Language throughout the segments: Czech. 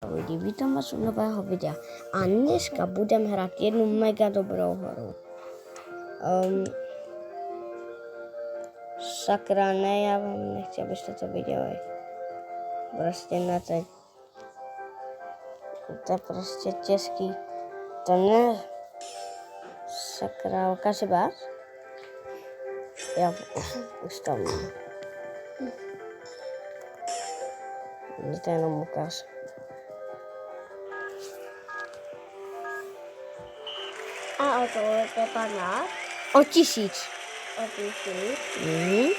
Lidi, vítám vás u nového videa a dneska budeme hrát jednu mega dobrou hru. Sakra, ne, já vám nechci, abyste to viděli. Prostě ne, to je prostě těžký. To ne. Sakra, ukáže vás? Já už to mám. Mě to jenom ukáž. A o to je 15. O 1000. O 1000.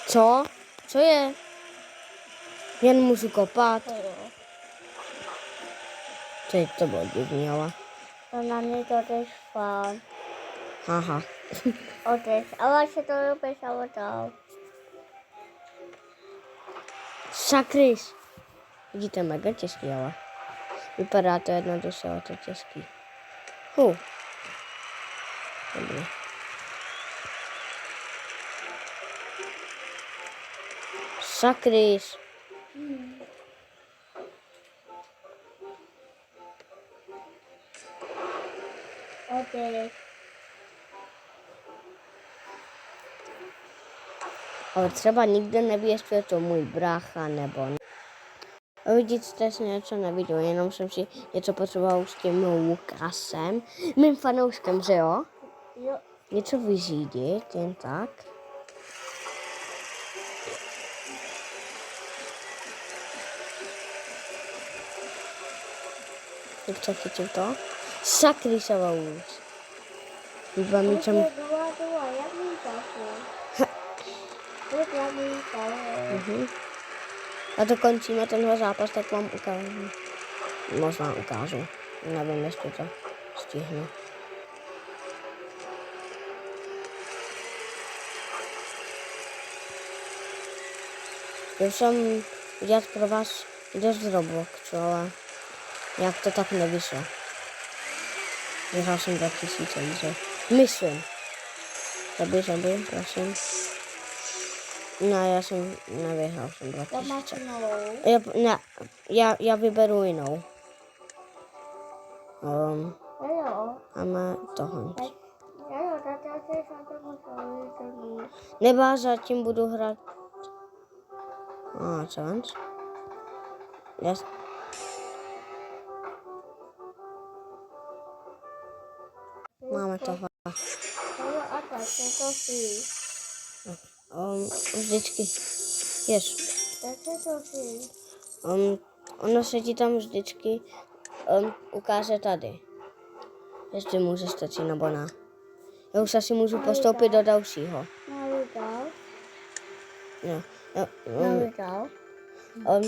Co? Co je? Jen můžu kopat. Teď to bylo divný, ale. To na mě to tež fan. Aha. Otež, ale se to robí samotnou. Sakryš. Vidíte, mega těžký, ale. Vypadá to jednoduše, ale to těžký. Dobrý. Sakryš. Otež. Ale třeba nikdo neví, jestli je to můj brácha nebo ne. Vidíte, že něco neviděl, jenom jsem si něco potřeboval s tím Lukasem, mým fanouškem, že jo? Jo. Něco vyřídit, jen tak. Jak to chytil to? Sakryšova už. Vypadá mi čem... Jak mi to? A to končíme tenhle zápas, tak vám ukážu. Možná ukážu. Nevím, jestli to stihnu. Chtěl jsem udělat pro vás video z Robloxu, ale jak to tak nevyšlo. Vyhrál jsem 2000, že? Myslím. Zabij, prosím. Ne, já jsem nevyhrál jsem 2000. Ne, já vyberu jinou. Máme tohle. Nebo zatím budu hrát. Challenge. Yes. Máme tohle. Vždycky. Yes. Ono se ti tam vždycky ukáže tady. Jestli může stačit nebo ne. Já už asi můžu postoupit do dalšího.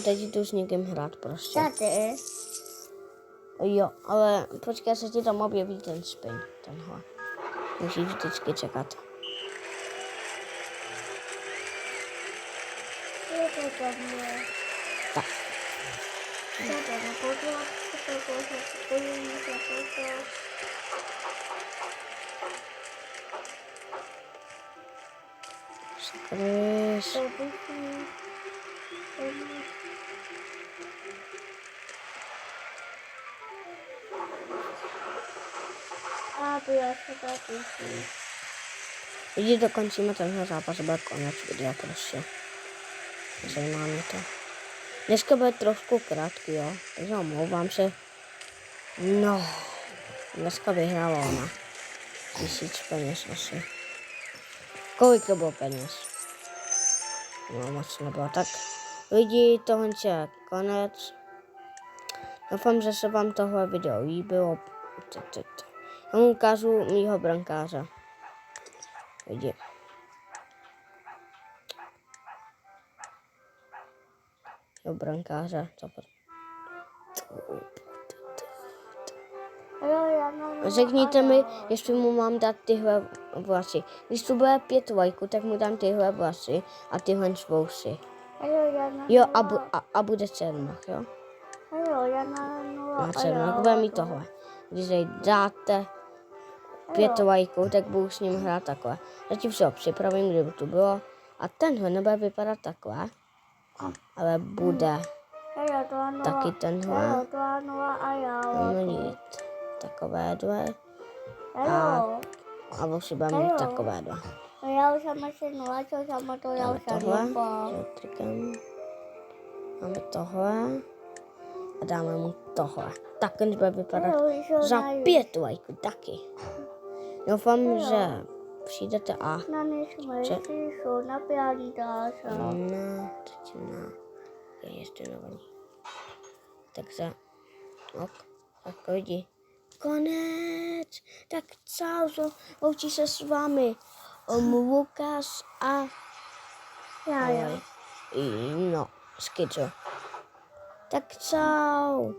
Teď jdu s někým hrát prostě. Tady. Jo, ale počkej, se ti tam objeví ten spin, tenhle. Musíš vždycky čekat. Tak. Sakryš. Když dokončíme tenhle zápas, bude konec videa prostě. Zajímá mě to. Dneska bude trošku krátký, jo, takže omlouvám se. No, dneska vyhrála ona. 1000 peněz asi. Kolik to bylo peněz? No, moc nebylo. Tak lidi, tohle je konec. Doufám, že se vám tohle video líbilo. Já mu ukážu mýho brankáře. Lidi. Jo, brankáře. Řekněte mi, jestli mu mám dát tyhle vlasy. Když tu bude 5 lajků, tak mu dám tyhle vlasy a tyhle vousy. Jo, a bude černok, jo? Na černok bude mít tohle. Když jej dáte 5 lajků, tak budu s ním hrát takhle. Zatím se ho připravím, kdyby to bylo. A tenhle nebude vypadat takhle. ale bude taky tenhle. A já. Máme mít takové dva Hello. a už budeme mít takové dva. Já už jsem asi nula, co jsem to já Máme už jsem tohle, nula. trikem. Máme tohle a dáme mu tohle. Tak ten bude vypadat za 5 lajků taky. Doufám, že přijdete a Na nejsme, jsou na pělí dáša. ne, teď ne. Je ještě nový. Takže, ok, tak lidi. Konec. Tak čau, loučí se s vámi Lukas a Já. no, Skidzo. Tak čau.